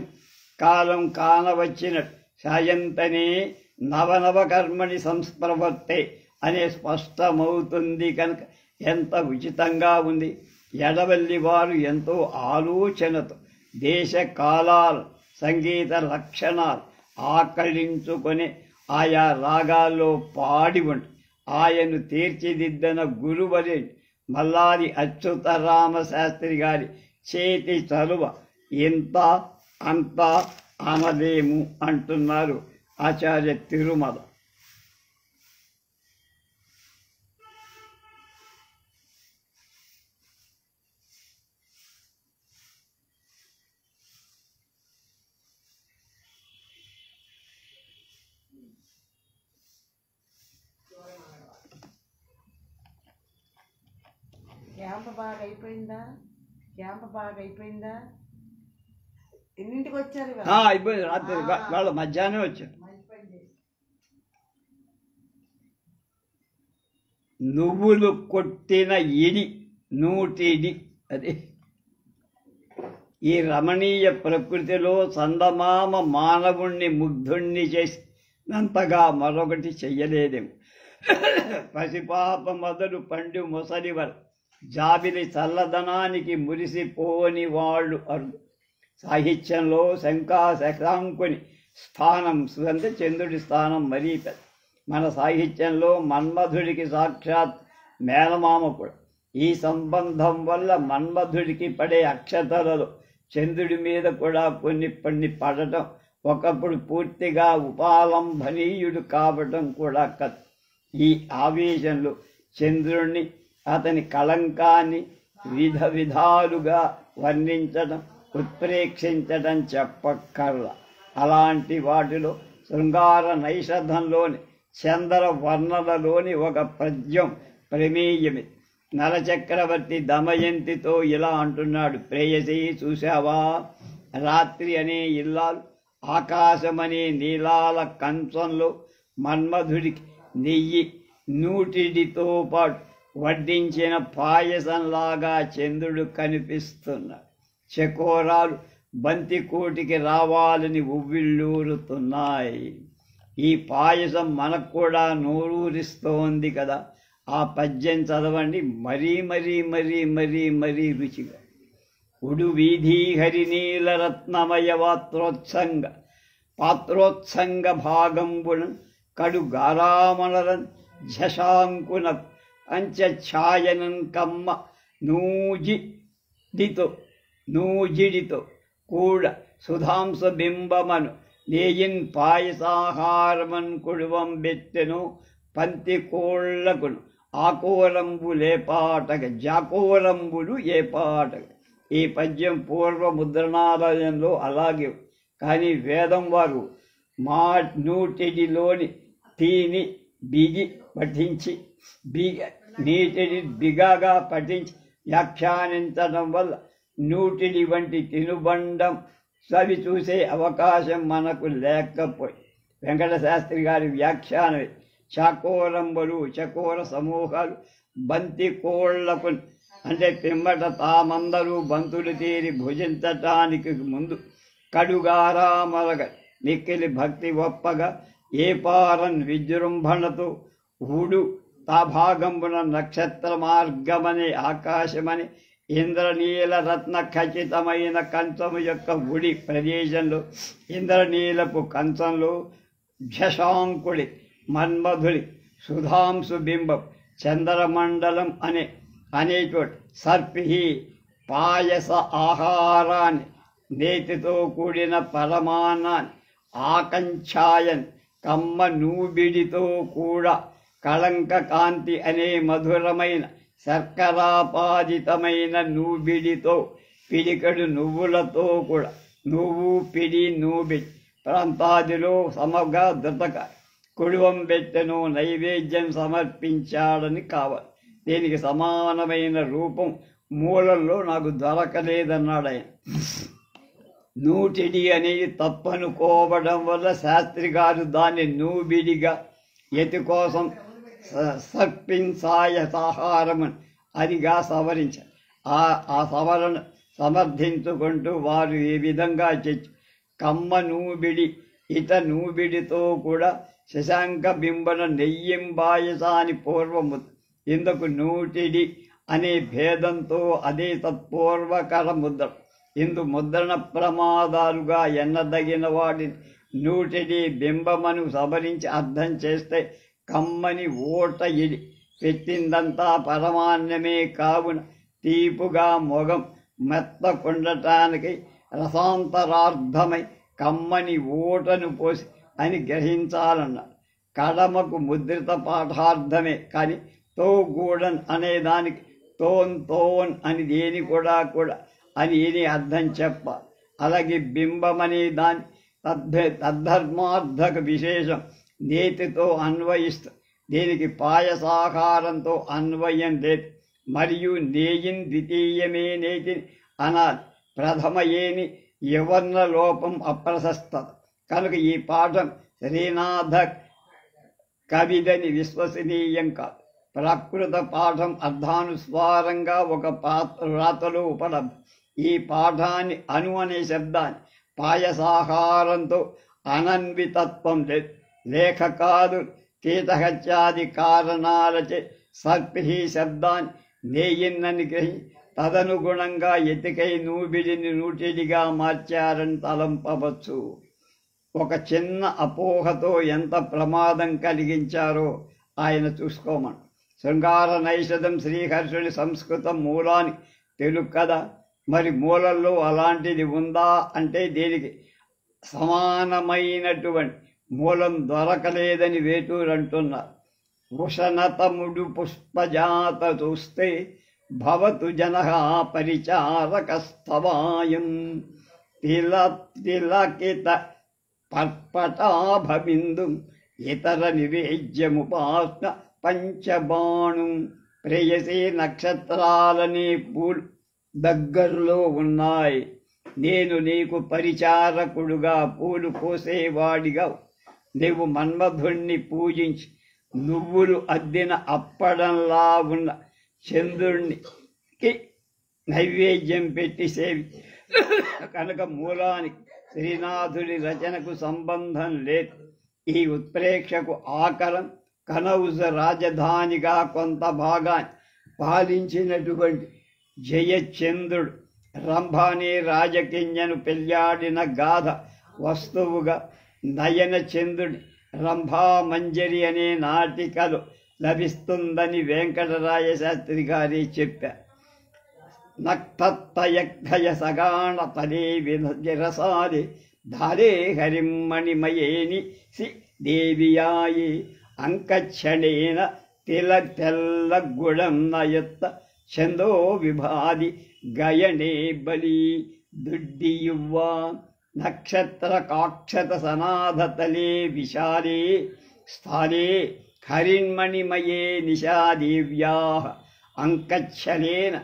కాలం కానవచ్చినట్టు సాయంతనే నవనవ కర్మణి సంస్ప్రవర్తే అనే స్పష్టమవుతుంది కనుక ఎంత ఉచితంగా ఉంది. ఎడవల్లి వారు ఎంతో ఆలోచనతో దేశ కాలాలు సంగీత లక్షణాలు ఆకళించుకొని ఆయా రాగాల్లో పాడి ఉండి ఆయను తీర్చిదిద్దిన గురువరి మల్లాది అచ్యుతరామ శాస్త్రి గారి చేతి చలువ ఇంత అంత అనలేము అంటున్నారు ఆచార్య తిరుమల. క్యాంప్ బాగా అయిపోయిందా? ఎన్నింటికి వచ్చారు? అయిపోయింది. రాత్రి వాళ్ళు మధ్యాహ్నం వచ్చారు. నువ్వులు కొట్టిన ఇడి నూటిడి. అది ఈ రమణీయ ప్రకృతిలో చందమామ మానవుణ్ణి ముగ్ధుణ్ణి చేసినంతగా మరొకటి చెయ్యలేదేమో. పసిపాప మొదలు పండు మొసలి వరకు జాబిలి చల్లదనానికి మురిసిపోని వాళ్ళు అరుదు. సాహిత్యంలో శంకాశంకుని స్థానం అంటే చంద్రుడి స్థానం మరీ పెద్ద. మన సాహిత్యంలో మన్మధుడికి సాక్షాత్ మేనమామ కూడా. ఈ సంబంధం వల్ల మన్మధుడికి పడే అక్షతలలో చంద్రుడి మీద కూడా కొన్ని పడటం, ఒకప్పుడు పూర్తిగా ఉపాలంభనీయుడు కావటం కూడా కథ. ఈ ఆవేశంలో చంద్రుణ్ణి అతని కళంకాన్ని విధాలుగా వర్ణించడం ఉత్ప్రేక్షించడం చెప్పక్కర్లా. అలాంటి వాటిలో శృంగార నైషధంలోని చంద్ర వర్ణనలోని ఒక పద్యం ప్రమేయమే. నలచక్రవర్తి దమయంతితో ఇలా అంటున్నాడు: ప్రేయసి చూశావా, రాత్రి అనే ఇల్లాలు ఆకాశమనే నీలాల కంచంలో మన్మధుడికి నెయ్యి నూటిడితో పాటు వడ్డించిన పాయసంలాగా చంద్రుడు కనిపిస్తున్నాడు. చకోరాలు బంతికోటికి రావాలని ఉవ్విళ్ళూరుతున్నాయి. ఈ పాయసం మనకు కూడా నోరూరిస్తోంది కదా. ఆ పద్యం చదవండి, మరీ మరీ మరీ మరీ మరీ రుచిగా. ఉడు వీధి హరినీల రత్నమయ పాత్రోత్సంగ భాగంబున కడు గారామణరన్ ఝశాంకున పంచఛాయనం కమ్మ నూజిడితో కూడా సుధాంశ బింబమను నేయిన్ పాయసాహారమన్ కుడువం బెత్తెను పంతి కోళ్లకును జాకోరంబులు ఏపాటగ. ఈ పద్యం పూర్వ ముద్రణాలయంలో అలాగే, కానీ వేదం వారు నూటిడిలోని తీని బిగి పఠించి నీటిని బిగాగా పఠించి వ్యాఖ్యానించడం వల్ల నూటిడి వంటి తినుబండం చవి చూసే అవకాశం మనకు లేకపోయి వెంకటశాస్త్రి గారి వ్యాఖ్యానమే. చకోరంబులు చకోర సమూహాలు బంతి కోళ్లకు అంటే పిమ్మట తామందరూ బంతులు తీరి భుజించటానికి ముందు కడుగారామలగ మిక్కిలి భక్తి ఒప్పగా ఏపారన్ విజృంభణతో ఊడు తాభాగంబున నక్షత్ర మార్గమనే ఆకాశమని ఇంద్రనీల రత్న ఖచ్చితమైన కంచము యొక్క ఉడి ప్రదేశంలో ఇంద్రనీలపు కంచంలో ఝశాంకుడి మన్మధుడి సుధాంశు బింబం చంద్రమండలం అనే చోట సర్పి పాయస ఆహారాన్ని నేతితో కూడిన పరమాన్నాన్ని ఆకంఛాయన్ కమ్మ నూబిడితో కూడా కళంక కాంతి అనే మధురమైన శర్కరాపాదితమైన నూబిడితో పిడికడు నువ్వులతో కూడా నువ్వు పిడి నూబిడి ప్రాంతాదిలో సమగా ధృతక కుడువం బెట్టెను నైవేద్యం సమర్పించాడని కావాలి. దీనికి సమానమైన రూపం మూలంలో నాకు దొరకలేదన్నాడు ఆయన. నూటిడి అనేది తప్పనుకోవడం వల్ల శాస్త్రి గారు దాన్ని నూబిడిగా ఎతి కోసం సర్పించాయ సాహారమని అదిగా సవరించారు. ఆ సవరణ సమర్థించుకుంటూ వారు ఈ విధంగా కమ్మ నూబిడి ఇత నూబిడితో కూడా శశాంక బింబన నెయ్యింబాయసాని పూర్వము ఇందుకు నూటిడి అనే భేదంతో అదే తత్పూర్వకర ముద్ర. ఇందు ముద్రణ ప్రమాదాలుగా ఎన్నదగిన వాడిని నూటిడి బింబమను సవరించి అర్థం చేస్తే కమ్మని ఓట ఇడి పెట్టిందంతా పరమాన్నమే కావున తీపుగా మొగం మెత్తకుండటానికి రసాంతరార్థమై కమ్మని ఓటను పోసి అని గ్రహించాలన్నారు. కడమకు ముద్రిత పాఠార్థమే, కానీ తో గూడన్ అనేదానికి తోన్ అని దేని కూడా అని అర్థం చెప్పాలి. అలాగే బింబమనే దాని తద్ధర్మార్థక విశేషం నేతితో అన్వయిస్తూ దీనికి పాయసాహారంతో అన్వయం లేదు. మరియు నేయిన్ ద్వితీయమే నేతిని అనాలి. ప్రథమ ఏని యవర్ణ లోపం అప్రశస్తత. కనుక ఈ పాఠం శ్రీనాథ కవిదని విశ్వసనీయం కాదు. ప్రాకృత పాఠం అర్ధానుస్వారంగా ఒక రాతలో ఉపలబ్ధం. ఈ పాఠాన్ని అనే శబ్దాన్ని పాయసాహారంతో అనన్వితత్వం లేదు. లేఖకాలు కీటహత్యాది కారణాలచే సర్పి శబ్దాన్ని నేయిన్నని గ్రహి తదనుగుణంగా ఎతికై నూబిడిని నూటిడిగా మార్చారని తలంపవచ్చు. ఒక చిన్న అపోహతో ఎంత ప్రమాదం కలిగించారో ఆయన చూసుకోమను. శృంగార నైషధం శ్రీహర్షుడి సంస్కృతం మూలానికి తెలుగు కదా. మరి మూలంలో అలాంటిది ఉందా అంటే దీనికి సమానమైనటువంటి మూలం దొరకలేదని వేటూరు అంటున్నారు. ఉషనతముడు పుష్పజాత చూస్తే భవతు జనః పరిచారకస్తవాయం తిలకిత పర్పటాభబిందుం ఇతర నివేద్యముపాస్న పంచబాణుం. ప్రేయసి నక్షత్రాలనే పూలు దగ్గరలో ఉన్నాయి. నేను నీకు పరిచారకుడుగా పూలు కోసేవాడిగా నీవు మన్మధుణ్ణి పూజించి నువ్వులు అద్దిన అప్పడంలా ఉన్న చంద్రునికి నైవేద్యం పెట్టి సేవి కనుక మూలానికి శ్రీనాథుడి రచనకు సంబంధం లేదు. ఈ ఉత్ప్రేక్షకు ఆకరం కనౌజ రాజధానిగా కొంత భాగాన్ని పాలించినటువంటి జయచంద్రుడు రంభాని రాజకన్యను పెళ్లాడిన గాథ వస్తువుగా నయన చంద్రుడి రంభామంజరి అనే నాటికలో లభిస్తుందని వెంకటరాయ శాస్త్రి గారి చెప్పారు. నక్తత్తయగ్ధయ సగాణ తలే విరసాది ధారే హరిం మణిమయేని సి దేవియాయి అంకక్షణేన తెల్ల గుడం నయత్త ఛందో విభాది గయనే బలి దుడ్డియువ్వా నక్షత్ర కాక్షత సనాధతలే విశాలే స్థానే హరిన్మణిమయే నిశాదేవ్యా అంకచ్చలేన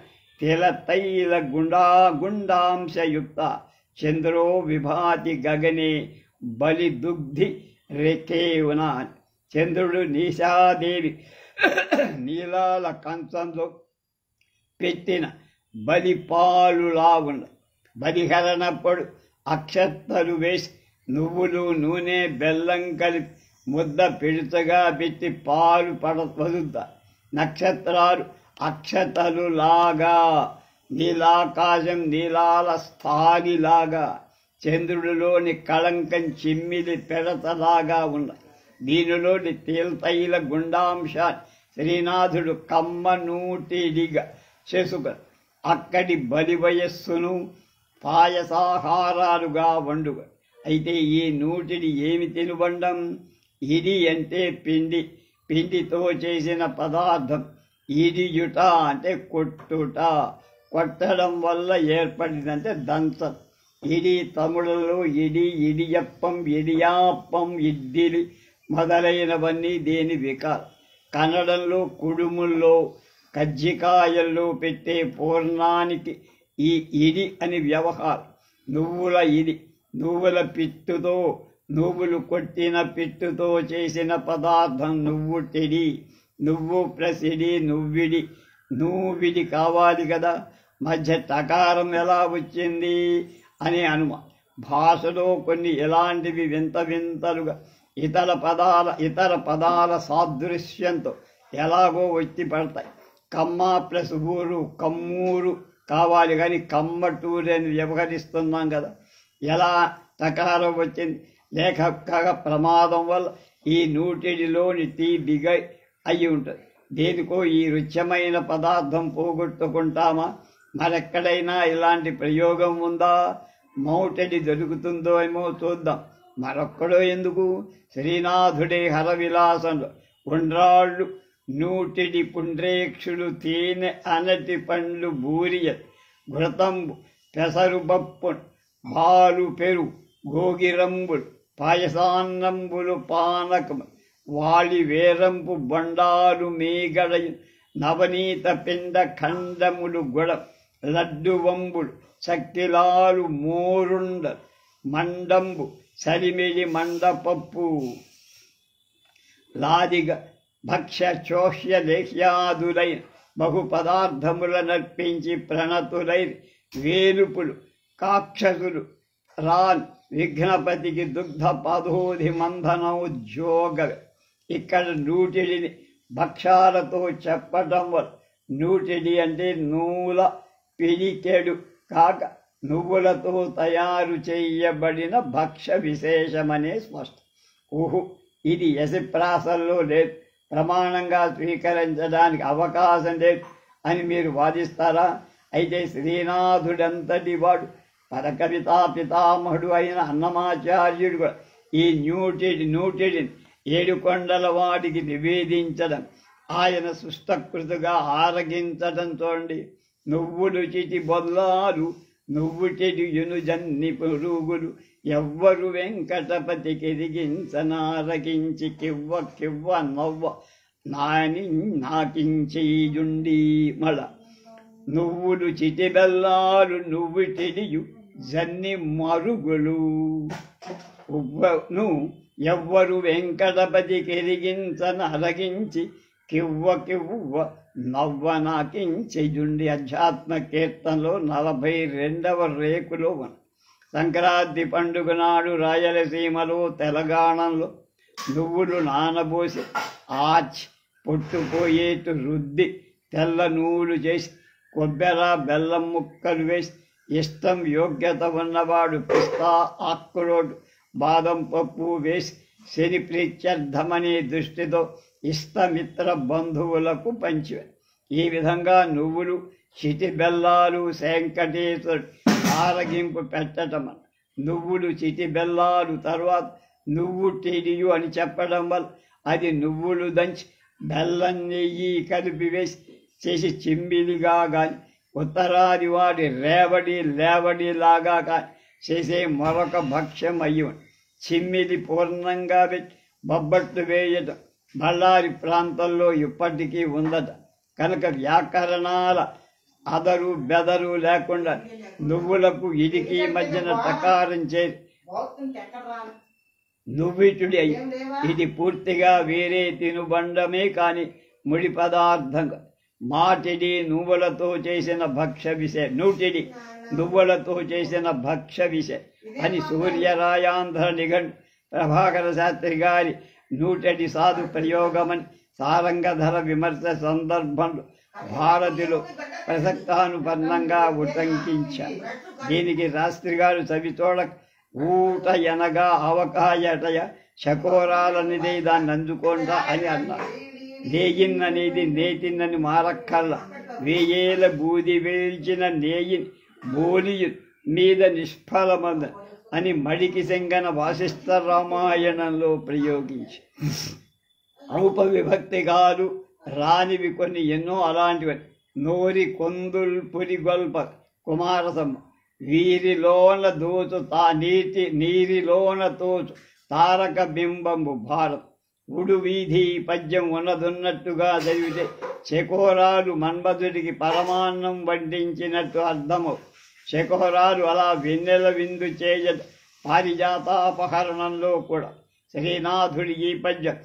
తిలతైల గుండాంశయుక్త చంద్రో విభాతి గగనే బలి దుగ్ధి రేకేవునా. చంద్రుడు నిశాదేవి నీలాల కంచంలో పెట్టిన బలిపాలులా ఉన్న బలిహరణప్పుడు అక్షతలు వేసి నువ్వులు నూనె బెల్లం కలిపి ముద్ద పిడుతగా పెట్టి పాలు వదులుతా. నక్షత్రాలు అక్షతలు లాగా నీలాకాశం నీలాల స్థానిలాగా చంద్రుడిలోని కళంకం చిమ్మిలి పెడతలాగా ఉన్న దీనిలోని తేల్తైల గుండాంశాన్ని శ్రీనాథుడు కమ్మ నూటిడిగా చేసుకుని అక్కడి బలి వయస్సును పాయసాహారాలుగా వండుగ. అయితే ఈ నూటిని ఏమి తినుబండం? ఇడి అంటే పిండి, పిండితో చేసిన పదార్థం. ఇడియుట అంటే కొట్టుట, కొట్టడం వల్ల ఏర్పడిందంటే దంచం. ఇడి తమిళంలో ఇడి, ఇడియప్పం, ఇడియాప్పం, ఇడ్డిలి మొదలైనవన్నీ దేని వికారం. కన్నడంలో కుడుముల్లో కజ్జికాయల్లో పెట్టే పూర్ణానికి ఈ ఇడి అని వ్యవహారం. నువ్వుల ఇడి, నువ్వుల పిట్టుతో నువ్వులు కొట్టిన పిట్టుతో చేసిన పదార్థం నువ్వుటిడి. నువ్వు ప్లస్ ఇడి నువ్విడి, నువ్విడి కావాలి కదా. మధ్య టకారం ఎలా వచ్చింది అని అనుమానం. భాషలో కొన్ని ఎలాంటివి వింత వింతలుగా ఇతర పదాల సాదృశ్యంతో ఎలాగో వచ్చి పడతాయి. కమ్మ ప్లస్ ఊరు కమ్మూరు కావాలి కానీ కమ్మటూరు అని వ్యవహరిస్తున్నాం కదా. ఎలా టకారం వచ్చింది? లేక ప్రమాదం వల్ల ఈ నూటిడిలోని తీ బిగ అయి ఉంటుంది. దేనికో ఈ రుచ్యమైన పదార్థం పోగొట్టుకుంటామా? మరెక్కడైనా ఇలాంటి ప్రయోగం ఉందా? మౌటడి దొరుకుతుందో ఏమో చూద్దాం. మరొక్కడో ఎందుకు, శ్రీనాథుడే హరవిలాసంలో ఉండ్రాళ్ళు, నూటిడి పుండ్రేక్షులు, తేనె అనటి పండ్లు, బూరియ ఘృతంబు, పెసరు బప్పు, పాలు పెరు, గోగిరంబులు, పాయసాన్నంబులు, పానకము, వాలి వేరంపు, బొండాలు, మీగడ, నవనీత పిండ ఖండములు, గుడ, లడ్డు వంబులు, చక్కిలాలు, మోరుండ, మండంబు, సరిమిడి మండపప్పు, లాదిగ, భక్ష్య చోష్య లేహ్యాదులైన బహు పదార్థముల నర్పించి ప్రణతులై వేలుపులు, కాక్షసులు రాన్ విఘ్నపతికి దుగ్ధ పదోధి మంధనోద్యోగ. ఇక్కడ నూటిడిని భక్షాలతో చెప్పటం వల్ల నూటిడి అంటే నూల పిడికెడు కాక నువ్వులతో తయారు చేయబడిన భక్ష విశేషమనే స్పష్టం. ఊహు, ఇది యశప్రాసల్లో లేదు, ప్రమాణంగా స్వీకరించడానికి అవకాశం లేదు అని మీరు వాదిస్తారా? అయితే శ్రీనాథుడంతటి వాడు పరకవితా పితామహుడు అయిన అన్నమాచార్యుడు కూడా ఈ నూటిడిని ఏడుకొండల వాడికి నివేదించడం, ఆయన సుష్టకృతుగా ఆరగించడం చూడండి. నువ్వులు చిటి బొల్లాలు నువ్వు చెడియును జన్ని పురుగులు ఎవ్వరు వెంకటపతికి ఎదిగించనారగించి కివ్వ కివ్వ నవ్వ నాని నాకించేయుండి. మళ్ళ నువ్వులు చిటి బెల్లాలు నువ్వు చెడియు జన్ని మరుగులు ఉవ్వను ఎవ్వరు వెంకటపతికి ఎదిగించనరగించి కివ్వ కివ్వ నవ్వ నాకించెయుండి. అధ్యాత్మ కీర్తనలో 42వ రేకులో సంక్రాంతి పండుగ నాడు రాయలసీమలో తెలంగాణలో నువ్వులు నానబోసి ఆచి పొట్టుపోయేటు రుద్ది తెల్ల నూలు చేసి కొబ్బెర బెల్లం ముక్కలు వేసి ఇష్టం యోగ్యత ఉన్నవాడు పిస్తా ఆకురోడు బాదం పప్పు వేసి శని ప్రీత్యర్థమనే దృష్టితో ఇష్టమిత్ర బంధువులకు పంచి ఈ విధంగా నువ్వులు చిటి బెల్లాలు వెంకటేశ్వరుడు ఆరగింపు పెట్టడం. నువ్వులు చిటి బెల్లాలు తర్వాత నువ్వు టీడియు అని చెప్పడం వల్ల అది నువ్వులు దంచి బెల్లం నెయ్యి కలిపి వేసి చేసి చిమ్మిలిగా కానీ ఉత్తరాది వాడి లేవడిలాగా కానీ చేసే మరొక భక్ష్యం అయ్యి చిమ్మిలి పూర్ణంగా పెట్టి బొబ్బట్లు వేయటం బళ్ళారి ప్రాంతంలో ఇప్పటికీ ఉందట. కనుక వ్యాకరణాల అదరు బెదరు లేకుండా నువ్వులకు ఇడికి మధ్యన టకారం చేసి నువ్విటుడి అయ్యి ఇది పూర్తిగా వేరే తినుబండమే కాని ముడి పదార్థం. మాటిడి నువ్వులతో చేసిన భక్ష్య విషయ నూటిడి నువ్వులతో చేసిన భక్ష్య విషయ అని సూర్యరాయాంధ్ర నిఘంటు ప్రభాకర శాస్త్రి గారి 100 సాధు ప్రయోగమని సారంగధర విమర్శ సందర్భంలో భారతిలో ప్రసక్తానుపన్నంగా ఉటంకించారు. దీనికి శాస్త్రి గారు సవితోడ ఊట ఎనగా అవకాయటయ చకోరాలనిదే దాన్ని అందుకోండా అని అన్నారు. నేయిన్ననేది నేతిన్నని మారక్కల్ల వేయేల బూది వేల్చిన నేయిని బోలియు మీద నిష్ఫలమంద అని మడికి సెంగన వాసిష్ఠ రామాయణంలో ప్రయోగించి ఔపవిభక్తి కాదు రానివి కొన్ని ఎన్నో అలాంటివి. నోరి కొందుల్ పురిగొల్ప కుమారసమ్మ వీరిలోన దోచు నీరిలోన తోచు తారక బింబంబు భారం ఉడు వీధి పద్యం ఉన్నదున్నట్టుగా చదివితే చకోరాలు మన్మధుడికి పరమాన్నం వడ్డించినట్టు అర్థము. చకోరాలు అలా వెన్నెల విందు చేయట పారిజాతాపహరణంలో కూడా శ్రీనాథుడి ఈ పద్యం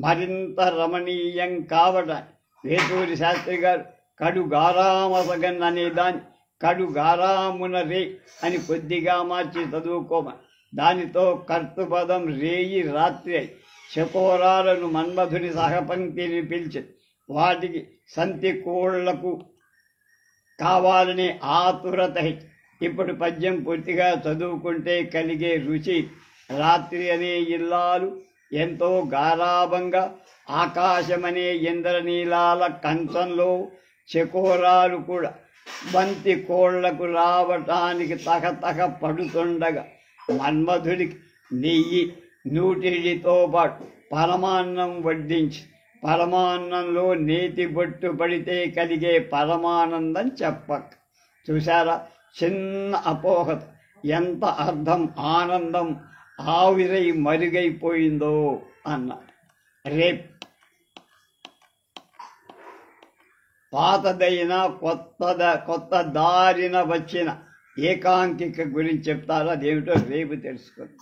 మరింత రమణీయం కావటాన్ని వేటూరి శాస్త్రి గారు కడుగారామసగన్ అనే దాన్ని కడుగారామున రే అని కొద్దిగా మార్చి చదువుకోమని దానితో కర్తృపదం రేయి రాత్రి అయి చకోరాలను మన్మధుని సహపంక్తిని పిలిచి వాటికి సంతి కోళ్లకు కావాలనే ఆతురత. ఇప్పుడు పద్యం పూర్తిగా చదువుకుంటే కలిగే రుచి. రాత్రి అనే ఇల్లాలు ఎంతో గారాభంగా ఆకాశమనే ఇంద్రనీలాల కంచంలో చకోరాలు కూడా బంతి కోళ్లకు రావటానికి తహతహ పడుతుండగా మన్మధుడికి నెయ్యి 100తో పాటు పరమాన్నం వడ్డించి పరమాన్నంలో నేతి బొట్టు పడితే కలిగే పరమానందం చెప్పక. చూశారా చిన్న అపోహత ఎంత అర్థం ఆనందం ఆవిరై మరుగైపోయిందో అన్నారు. రేపు పాతదైన కొత్త దారిన వచ్చిన ఏకాంకిక గురించి చెప్తారు. అదేమిటో రేపు తెలుసుకుందాం.